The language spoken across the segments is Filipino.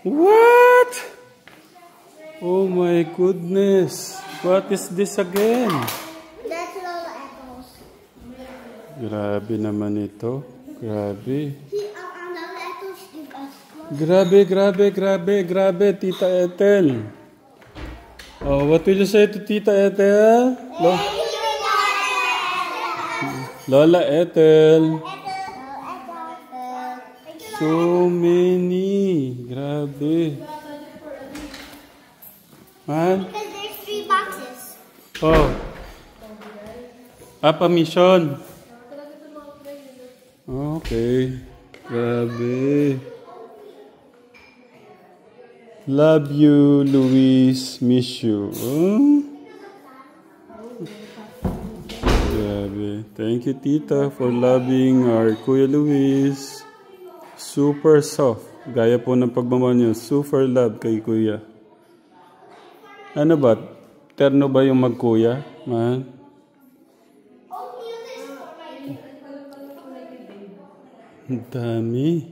What? Oh my goodness. What is this again? That's Lola Echoes. Grabe naman ito. Grabe. Lola Echoes give us Grabe, Tita Ethel. Oh, what will you say to Tita Ethel? Lola Ethel. So many. Grabe. Man? Because there's 3 boxes. Oh. Apa mission? Okay. Grabe. Love you, Luis. Miss you. Oh. Grabe. Thank you, Tita, for loving our Kuya Luis. Super soft. Gaya po ng pagmamahal niyo. Super love kay Kuya. Ano ba? Terno ba yung magkuya? Man? Ang dami.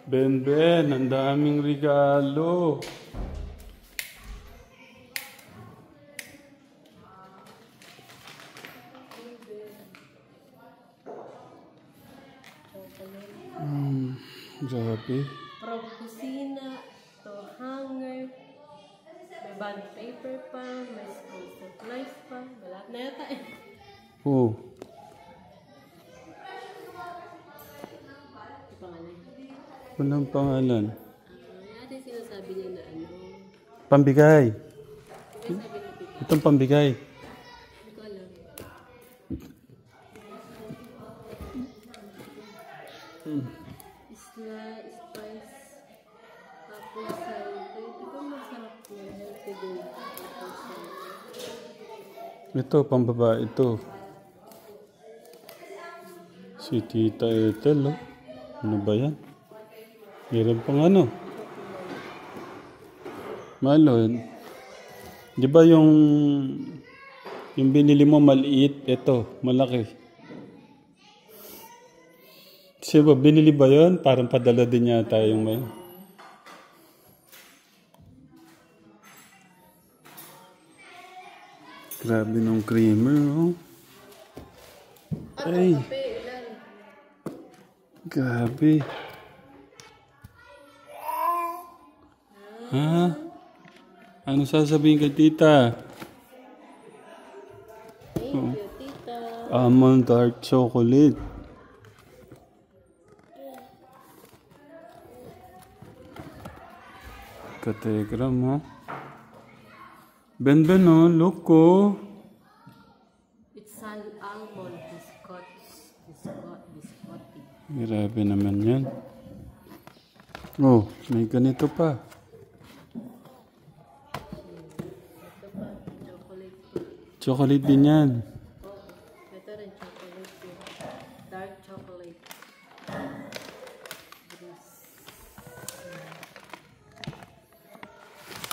Ben, ang daming regalo. Grabe. From kusina to hanger, may bond paper pa, may school supplies pa, lahat na yata eh. Oh. Yung pangalan. Walang pangalan. Ate sinasabi niya na ano. Pambigay. Sabi na tita. Itong pambigay. Hindi ko alam. Isla, spice, apple cider. Ito ko masarap na healthy din. Apple cider. Ito, pambabae ito. Si Tita Ethel, oh. Ano ba yan? Meron pang ano? Malo, di ba yung binili mo maliit, ito, malaki. Siya ba, binili ba yun? Parang padala din yata yung may... Grabe nung creamer, oh. Ay. Grabe. Ha? Ano sasabihin kay Tita? Thank you, tita. Almond dark chocolate. Kategram, ha? Ben, oh, look ko. It's an almond biscotti. Grabe naman yan. Oh, may ganito pa. Ito pa, chocolate pa. Chocolate din yan. Oo, ito rin chocolate yun. Dark chocolate.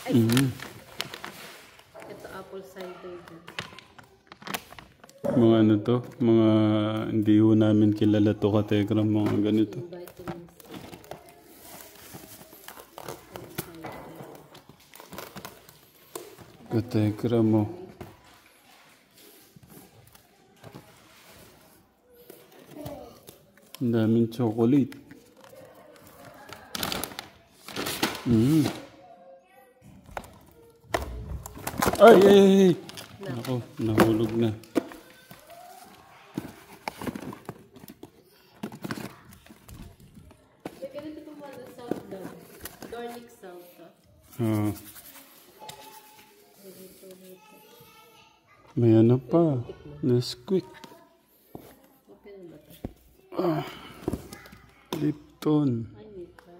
Ay, ito apple cider din. Mga ano to? Mga hindi ho namin kilala to kategram. Mga ganito. Vitamins. Kategram mo. Ang daming chocolate. Ay! Ako, nahulog na. May ganito pa mga salt daw. Garlic salt to. Ah. May ano pa. Nesquik. Okay na ba ito? Lipton. Ay, wait pa.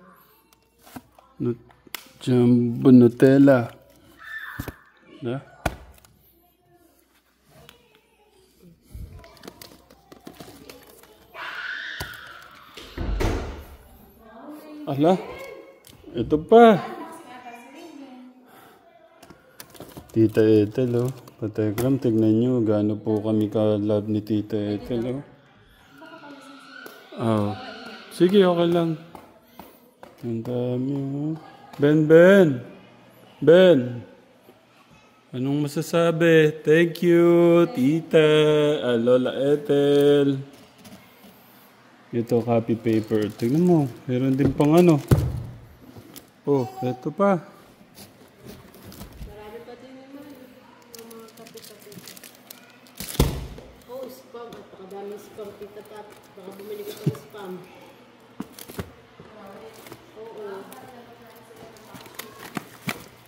Jumbo Nutella. Da? Ala, ito pa. Tita Ethel, oh. Katekram, tignan nyo, gaano po kami ka-love ni Tita Ethel, oh. Oh. Sige, okay lang. Ang dami, oh. Ben! Anong masasabi? Thank you, Tita, Lola Ethel. Ito, copy paper. Tignan mo, meron din pang ano. Oh, ito pa. Marami pa din naman. Yung mga kape-kape. Oh, spam. At pakadami spam. Tita Tap. Baka bumili ko ng spam. Oo.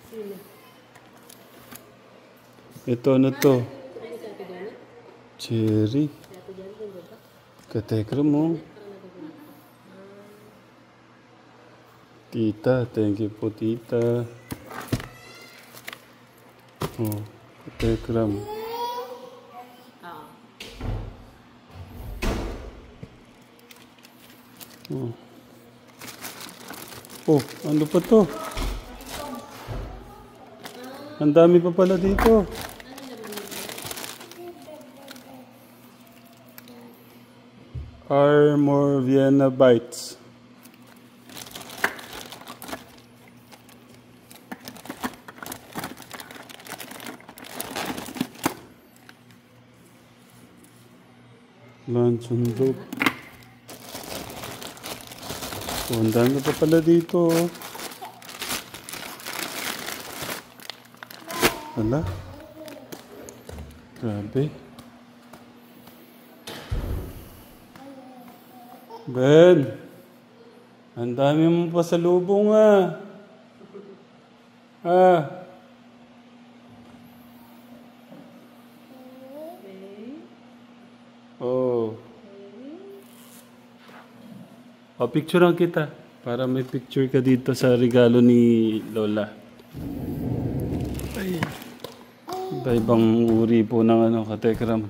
Sino? Ito, ano to? Ano sa ate Janet? Cherry. Sa ate Janet, hindi ba? Katekram mo. Tita, thank you po, Tita. Oh, katekram. Oo. Oh. Oh, ano pa to? Ang dami pa pala dito. Armor Vienna Bites. Lansundok. Oh, ang dami pa pala dito. Wala. Grabe. Ben, ang dami mo pa sa lubong, ah. Oh. O, picturean kita. Para may picture ka dito sa regalo ni Lola. Ay. Iba-ibang uri po ng ano, katekram.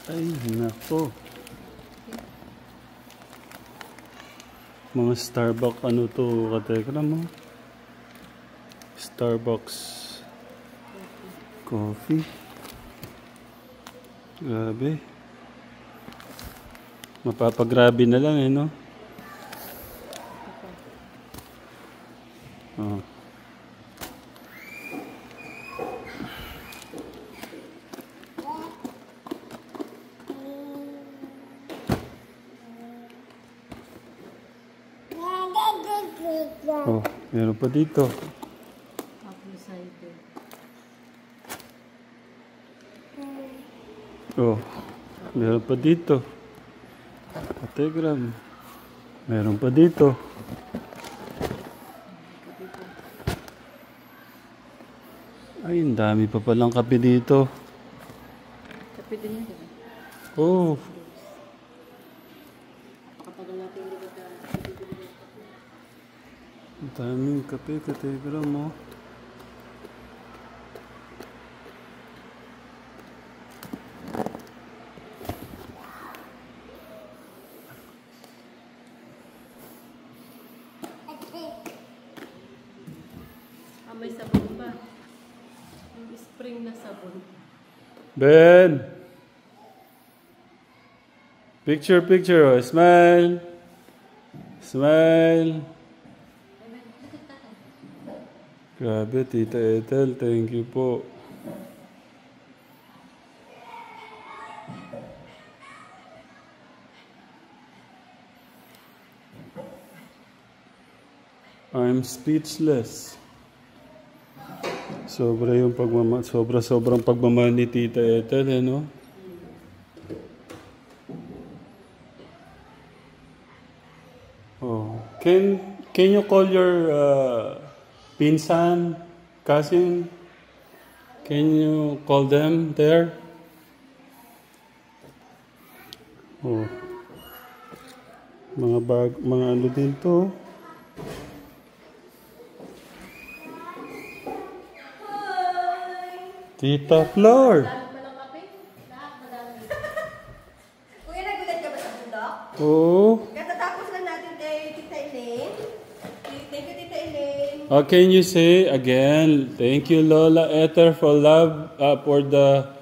Ay, nako. Mga Starbucks, ano to, katekram mo? Starbucks coffee. Grabe. Mapapagrabe na lang, eh, no? Oh. Oh, meron pa dito. Apple cider. Oh, meron pa dito. Kategram. Meron pa dito. Ay, ang dami pa palang kape dito. Kape din yun. Oh, Kapag natin hindi ka ang daming kape, kategram mo. may sabon pa. Yung spring na sabon. Ben! Picture, picture. Oh. Smile. Smile. Grabe, Tita Ethel. Thank you po. I'm speechless. Sobrang pagmamahal ni Tita Ethel, eh, no? Oh, can you call your pinsan, cousin? Can you call them there? Oh, mga ano din to. Tita Flor. Kuya, nagulat ka ba sa bundok? Oh. Katatapos lang natin kay Tita Elaine. Thank you, Tita Elaine. How can you say again? Thank you, Lola Ether, for love, for the...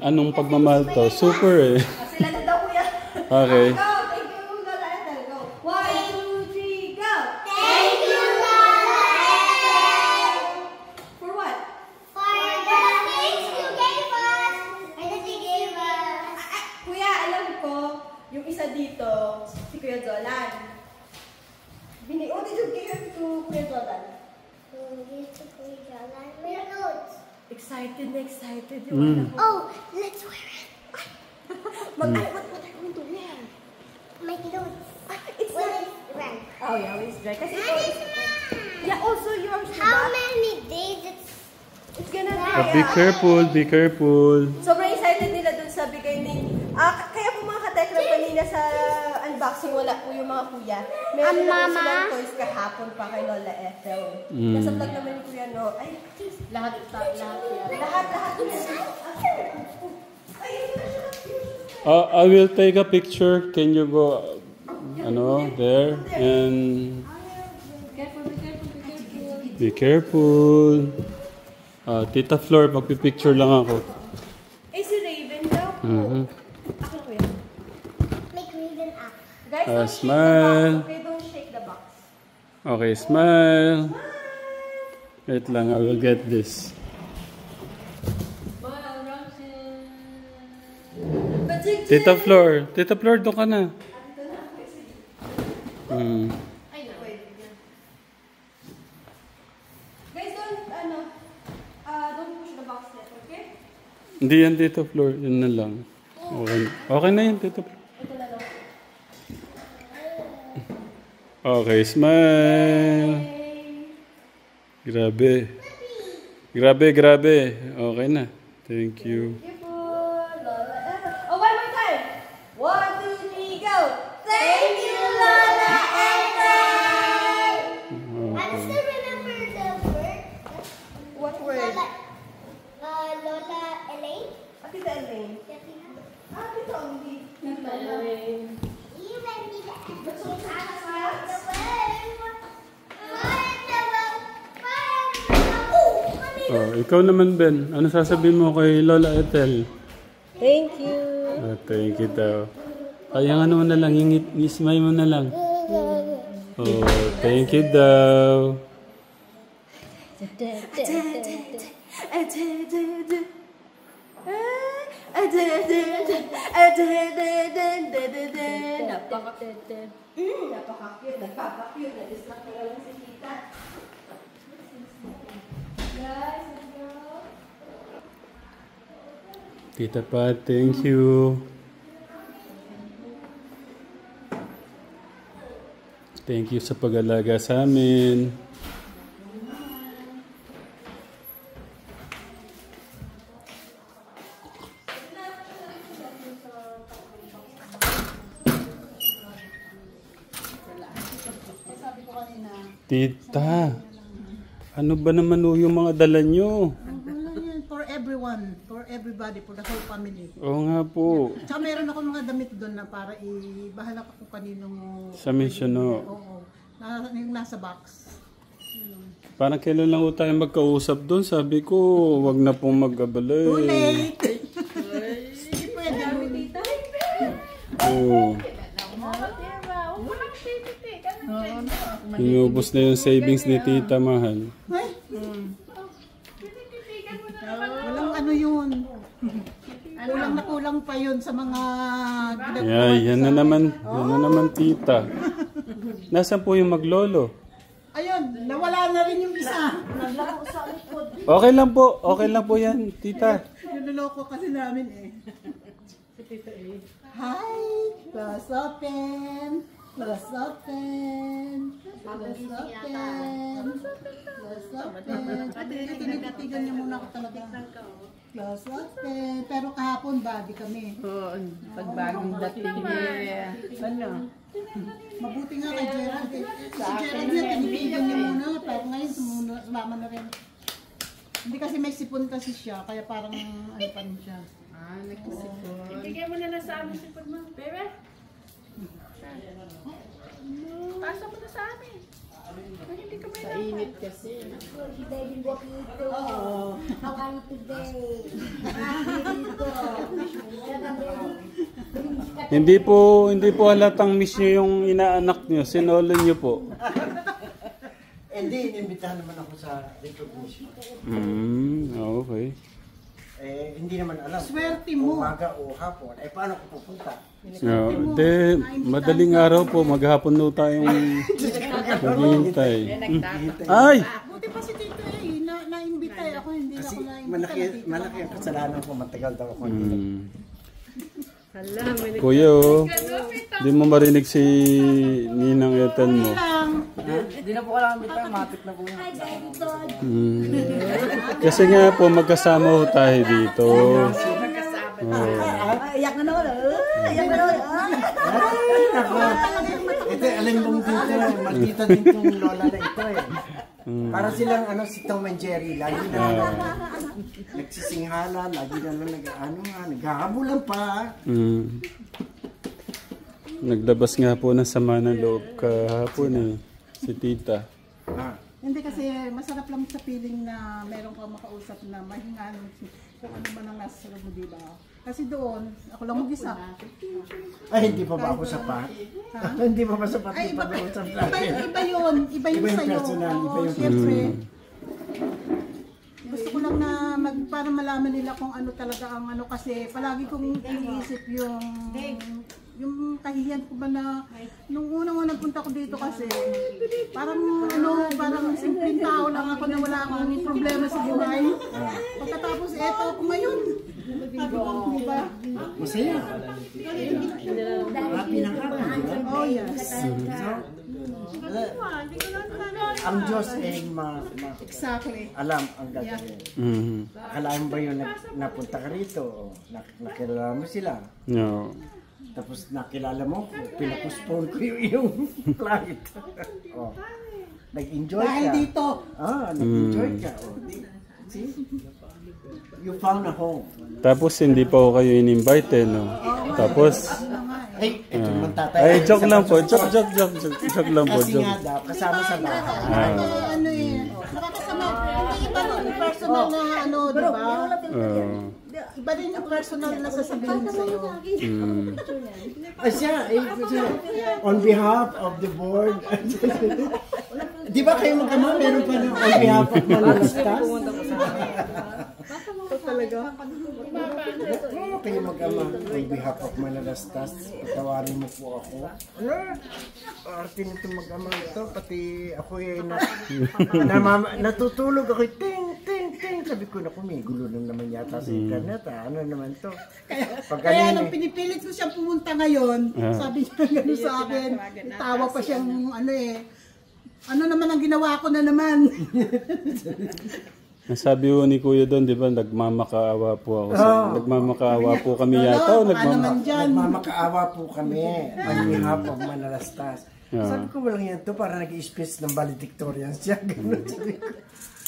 anong pagmamahal to? Super eh. Sila na daw, kuya. Okay. Go! Thank you, Lola Ethel. Go. 1, 2, 3, go! Thank you, Lola Ethel. For what? For the things you gave us. For the things you gave us. Kuya, alam ko, yung isa dito, si Kuya Zolan. Did you give to Kuya Zolan? My notes. Excited na excited. Oh, let's wear it. What are you going to wear? My notes. It's When not... it's red. Oh yeah, it's dry. Kasi And it's mine. yeah, also yours, How diba? many days It's gonna be... But be careful, be careful. Sobrang excited nila dun sa bigay ni... kaya po mga katekram kanina sa unboxing, wala po yung mga kuya. Meron na po silang toys kahapon pa kay Lola Ethel. Nasa vlog naman yung kuya, no? Ay, lahat yan. Lahat. I will take a picture. Can you go, there and be careful. Tita Flor, magpipicture lang ako. si Raven daw po. Ako kuya. make Raven up. Guys, don't shake smile. the box. Okay, don't shake the box. Okay, smile. Wait lang, I will get this. Tita Flor, doon ka na. Guys, don't push the box yet, okay? Hindi yan, Tita Flor. Yun na lang. Okay na yan, Tita Flor. Ito na lang. Okay, smile. Grabe. Okay na. Thank you. Thank you po, Lola Ethel. Oh, one more time. 1, 2, 3, go. Thank you, Lola Ethel. I still remember the word. What word? Lola Elaine. Tita Elaine. Tita Only. Tita Elaine. You read me that. Let's go to the Ikaw naman, Ben. Ano sasabihin mo kay Lola Ethel? Thank you. Thank you daw. Ay, yung ano mo na lang, yung ismay mo na lang. Oh, thank you daw. Napaka-cute. Nagpapa-cute. Na-distract na lang si Tita. Guys, let's go. Tita Pat, thank you. Thank you sa pag-alaga sa amin. Tita, ano ba naman yung mga dala nyo? For everyone, for everybody, for the whole family. Oo nga po. Tsaka meron ako mga damit doon na para ibahala ka kung kaninong... Sa mission, no? Oo. Yung nasa box. Parang kailan lang po tayo magkausap doon. Sabi ko, wag na pong mag-abala eh. Too late! Hindi pwede. Oo. Inubos na yung savings ni Tita Mahal. Ay! Walang ano yun. Kulang na kulang pa yun sa mga... Yan na naman Tita. Nasaan po yung maglolo? Ayun, nawala na rin yung isa. Okay lang po yan, Tita. Niloloko kasi namin eh. Hi! Class open! Class open! Class open! Class open! Tinitigan niya muna ako talaga. Class open! Pero kahapon body kami. Oo, pagbagong dating niya. Ano? Mabuti nga kay Gerald eh. Si Gerald niya, tinitigan niya muna. Pero ngayon, sumama na rin. Hindi kasi may sipon kasi siya, kaya parang ano pa rin siya. Nagkasipon. Ibigay mo na lang sa amin si Pagma. Bebe? Pasa mo na sa amin. Kung hindi ka may Sa init kasi. Baby Guapito. How are you today? Hindi po halatang miss niyo yung inaanak niyo. Sinolo niyo po. Hindi, inimbitahan naman ako sa recognition. Okay. Hindi naman alam. Swerte mo. Umaga o hapon. Paano ko pupunta? Madaling araw po, maghapon no tayong maghihintay. Ay! Buti pa si Tito na-imbita ako, hindi Kasi ako na-imbita. malaki ang kasalanan ko. Matagal daw ako. Kuya, di mo marinig si Ninang Ethel mo. Hindi na po alam bitang matik na po yun. Kasi nga po, magkasama ho tayo dito. Iyak na naman. Iyak na naman. Ito, alam mo dito, maldita din itong lola na ito eh. Para silang si Tom and Jerry, lagi na nagsisinghala, lagi na naghahabulan pa. Naglabas nga po ng sama ng loob kahapon si Tita. Hindi kasi masarap lang sa feeling na meron kang makausap na mahingan kung ano man ang nasa sarap mo, diba? Kasi doon, ako lang mag-isa. Ay, hindi pa ba ako sapat? Hindi pa ba sapat yung pag-uusap natin? Iba yun sa'yo. Personal, iba yung Siyempre, gusto ko lang na para malaman nila kung ano talaga ang kasi palagi kong iniisip yung kahiyan ko ba na nung unang punta ko dito kasi parang simpleng tao lang ako na wala akong problema sa buhay. Pagkatapos eto ako ngayon. Diba? Masaya. Happy na ka. Oh yes. Ang Diyos ay Exactly. alam ang gagawin. Akalain ba yun napunta ka rito? Nakilala mo sila? No. Tapos nakilala mo, pinapuspone ko yung iyong flight. Nag-enjoy ka. Dahil dito. Nag-enjoy ka. See? You found a home. Tapos hindi pa ako kayo in-invite no? Tapos... Ay, ito naman tatay. Ay, joke lang po. Joke lang po. Kasi nga daw, kasama sa bahay. Nakakasama. Hindi iba rin yung personal na diba? Iba rin yung personal na sasabihin sa'yo. Siya, on behalf of the board. Di ba kayo magkama, meron pa ng on behalf of Malalastas? Talaga? Kayo magkama, on behalf of Malalastas, patawarin mo po ako. Arte nito magkama ito, pati ako natutulog ako, ting. Sabi ko, naku, may gulo naman yata sa internet, ano naman to? Kaya nung pinipilit ko siyang pumunta ngayon, sabi niya gano'n sa akin, tawa pa siyang ano naman ang ginawa ko na naman. Sabi ko ni Kuya doon, di ba, nagmamakaawa po ako. Nagmamakaawa po kami yata. Nagmamakaawa po kami. On behalf of Malalastas. Sabi ko, walang yan to, para nag-i-space ng valedictorian siya. Ganun sabi ko.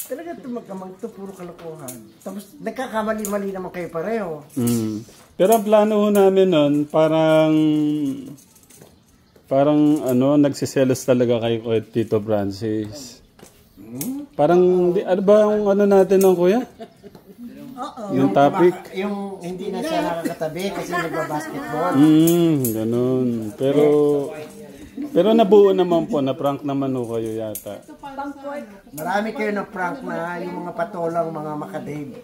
Talaga ito magkamang ito, puro kalokohan. Tapos nagkakamali-mali naman kayo pareho. Pero ang plano ho namin nun, parang nagsiselos talaga kay Tito Francis. Parang, ano ba ang natin ng Kuya? Yung topic? Yung hindi na siya nakakatabi kasi nagba-basketball. Ganun. Pero nabuo naman po, na-prank naman ho kayo yata. Marami kayo na prank na yung mga patolang, mga makadave.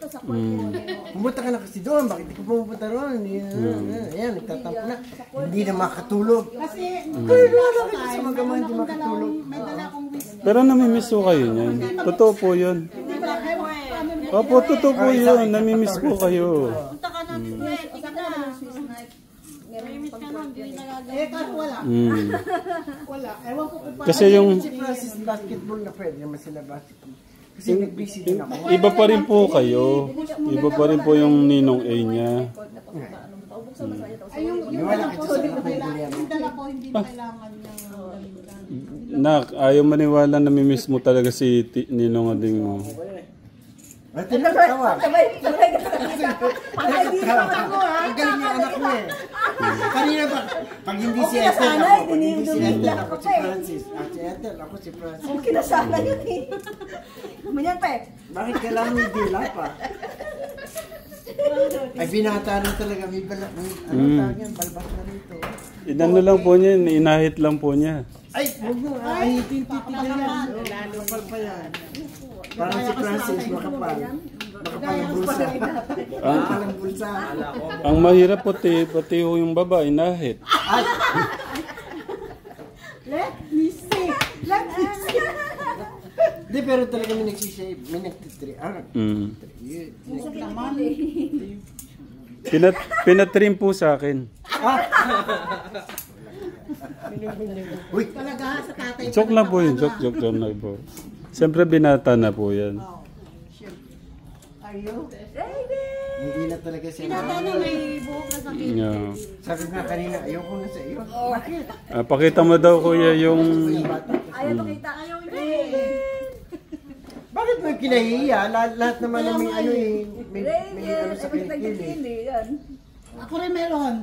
Pumunta ka na kasi doon, bakit di ka pumunta doon? Ayan, nagtatampo na. Hindi na makatulog. Kasi, Sa mga hindi makatulog. may dala akong whisky. Pero namimiss ko kayo niyan. Totoo po yun. Opo, totoo po yun. Namimiss ko kayo. Punta ka na, ikaw na. Kaso wala. Wala. Ewan ko kung Kasi yung... Si Francis basketball na pwede naman sila basketball. Kasi nag-busy din ako. Iba pa rin po kayo. Iba pa rin po yung ninong A niya. Ay, yung dala ko, hindi na kailangan ng Nak, ayaw maniwala namimiss mo talaga si Ninong Ading mo. At tinatawa. Sabay nakakita. Ang galing ng anak mo eh. Kanina ba, pag hindi si Okay na Ethel, sana, ako, pag hindi si diniduming Ethel, lang ako ako si eh. Francis. Si Ethel, ako si Francis. Okay na sana yun eh. Manyan pa eh. Bakit kailangan may dila pa? Ay, binata rin talaga. May ano tawag yan, balbas na rito. Inano lang po niya, inahit lang po niya. Ay, huwag mo. Ay, titi na yan. Kapal pa yan. Parang si Francis, makapal. Makapal ang bulsa. Makapal ang bulsa. Ang mahirap pati ho yung baba, inahit. Ay! Let me see. Let me see. Di, pero talaga may nagsishave. May nagtitri. Pinatrim po sa akin. Uy! Talaga sa tatay. Joke lang po yun, joke lang po. Siyempre binata na po yan. Ayo. Hindi na talaga siya. Tinatano may buhok na sakit. Yeah. Sabi nga kanina, ayoko na sa iyo. Bakit? Pakita mo daw kuya yung... Ayaw makita. Ayaw Bakit mo kinahiya? Lahat naman na may ano eh. May ano sa kilikili. Ako rin meron.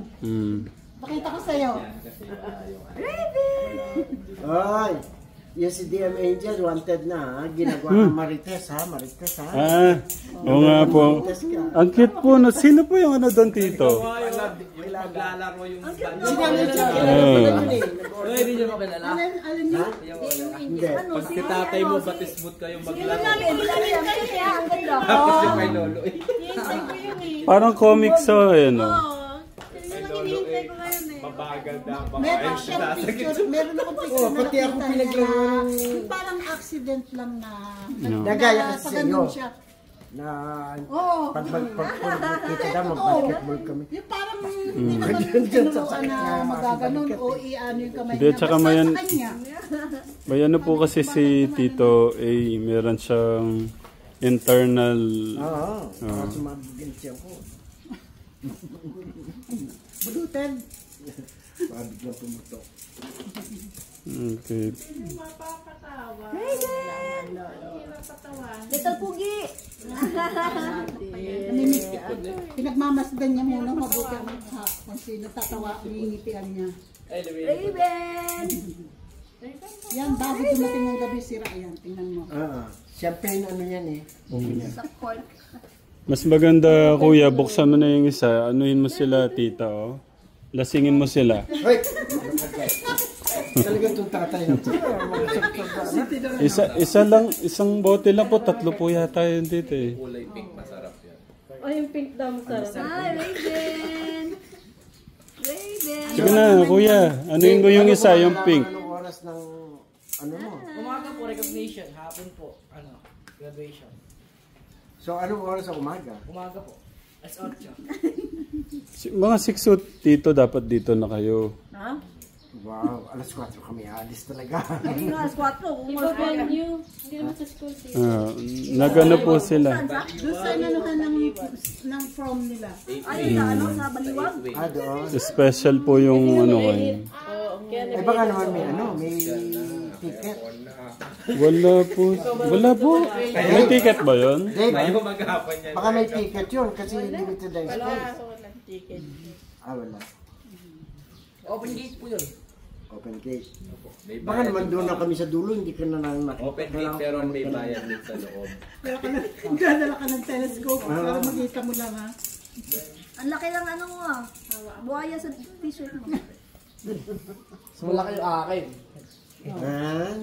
Pakita ko sa'yo. Ay! Yung si DM Angel, wanted na ha. Ginagawa ng Marites ha. Marites ha. Oo nga po. Ang cute po. No? Sino po yung ano doon, Tito? Maglalaro yung band. Si DM Angel, kilala mo na yun eh. Hindi nyo makilala. Alin niyo? Hindi. Pag si tatay mo, batismut kayong maglaro. Ang ganda. Tapos yung kay Lolo. Parang comics so eh, no? Mabagal na. Meron siyang picture. Meron akong picture. Oh, pati ako pinaglaro ng... Parang accident lang na. Nagaya kasi sa iyo. Paganon siya. Na... Oo. Pag kita daw, mag-basketball kami. Yung parang hindi naman tinuruan na magaganon o i-ano yung kamay Hindi, niya. tsaka Basta mayan- sa kanya. May ano po kasi si Tito, meron siyang internal... Oo. Para sumabigin siya ko. Budutin. Mabiglang pumutok. Okay. Little Pugi. Pinagmamasdan niya muna mabuti ang mukha. Kung sino tatawa, ngingitian niya. Raven. Yan, bago dumating ang gabi, sira yan. Tingnan mo. Champagne ano yan eh. Sa court. Mas maganda, kuya, buksan mo na yung isa. Anuhin mo sila, tita, oh. Lasingin mo sila. Hoy! Talagang itong tatay na ito. Isa lang, isang bote lang po, 3 po yata yun dito eh. Kulay pink, masarap yan. Oh, yung pink daw masarap. Hi, Raven. Raven. Sige na, kuya. Anuhin mo yung isa, yung pink. Anong oras ng ano mo? Umaga po, recognition. Hapon po, graduation. So anong oras sa umaga? Umaga po. As 8. Mga 6 Tito, dapat dito na kayo. Ha? Wow, alas 4 kami alis talaga. Hindi nga, 4. Hindi naman sa school siya. Nagano po sila. Doon sa nanuhan ng prom nila. Ayun na, ano, sa Baliwag. Doon. Special po yung ano kayo. Eh baka naman may may ticket. Wala po. Wala po. May ticket ba yun? Dave, Maghapon yan. baka may ticket yun kasi limited na space. Walang ticket. Wala. Open gate po yun. Open gate. May Baka bayad. naman doon na kami sa dulo, hindi ka na nang makita. Open gate pero may bayad din sa loob. Dadala ka ng telescope para makita mo lang ha. Ang laki lang ano mo ah. Buhaya sa t-shirt mo. So, malaki yung akin. Diyan.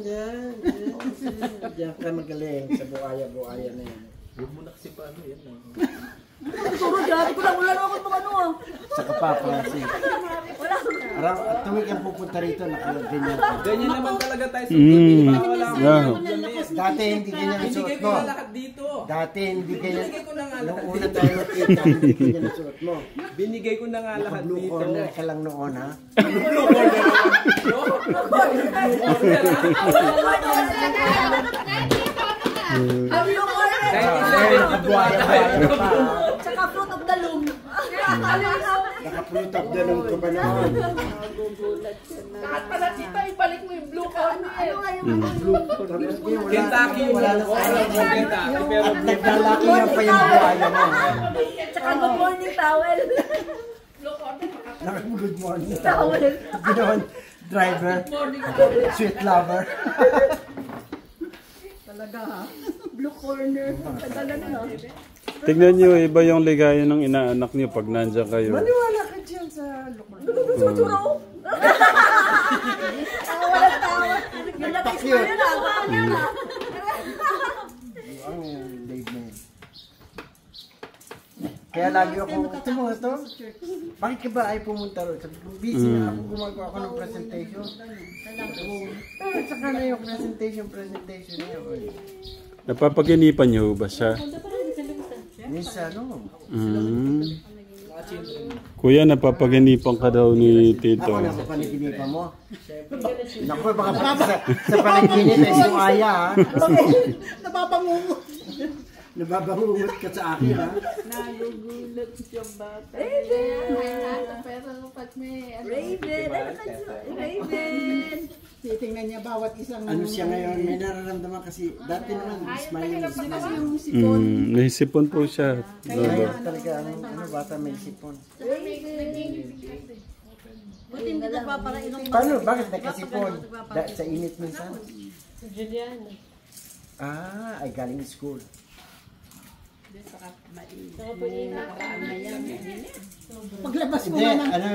Diyan ka magaling sa buaya-buaya na yan. Huwag mo na kasi paano yan. Turo dyan, wala na ako mga ano ah. Sa kapapalasi. Wala. Araw, tuwing kang pupunta rito, nakaganyan ka. Ganyan naman talaga tayo sa TV. Baka wala akong Yeah. damit. Dati hindi ganyan ang suot Binigay ko mo. na lahat dito. Dati hindi ganyan. Binigay ko na nga Nung lahat una dito. tayo nakita, hindi ganyan ang suot mo. Binigay ko na nga lahat Blue dito. corner ka lang noon ha. Blue corner naman. Ang lukor eh. Nakabuaya-buaya pa. Tsaka fruit of the loom. Nakapulutap na ng kabanaan. Lahat pala tita, ibalik mo yung blue corner. Ano nga yung Kentucky. Wala na sa Kentucky. Pero At naglalaki nga pa yung buhaya mo. Tsaka good morning towel. Good morning. Ginawan, driver. Sweet lover. Talaga ha. Blue corner. Tagal na no? Tignan nyo, iba yung ligaya ng inaanak nyo pag nandiyan kayo. Maniwala ka dyan sa lukol. Suturo. Walang tawa. Yung natis ko yun ah. Ang Dave na yun. Kaya lagi ako, ito mo ito, bakit ka ba ay pumunta ron? Sabi ko, busy na ako, gumagawa ako ng presentation. At saka na yung presentation niya. Napapaginipan nyo ba siya? Minsan, no? Kuya, napapaginipan ka daw ni Tito. Ako na sa panaginipan mo. Naku, baka sa panaginip ay yung aya, ha? Napapangungo. Nababangungot ka sa akin, ha? nagugulat yung bata. Pero pag may Raven. Raven. Titingnan niya bawat isang... Ano siya ngayon? May nararamdaman kasi dati naman, smile. Yung sipon. May sipon po siya. Ngayon talaga, ano bata may sipon. Buti hindi nagpaparainom. Paano? Bakit nagkasipon? Sa init minsan? Juliana. Ah, ay galing school. Saka po init. Paglabas mo Hindi, naman. ano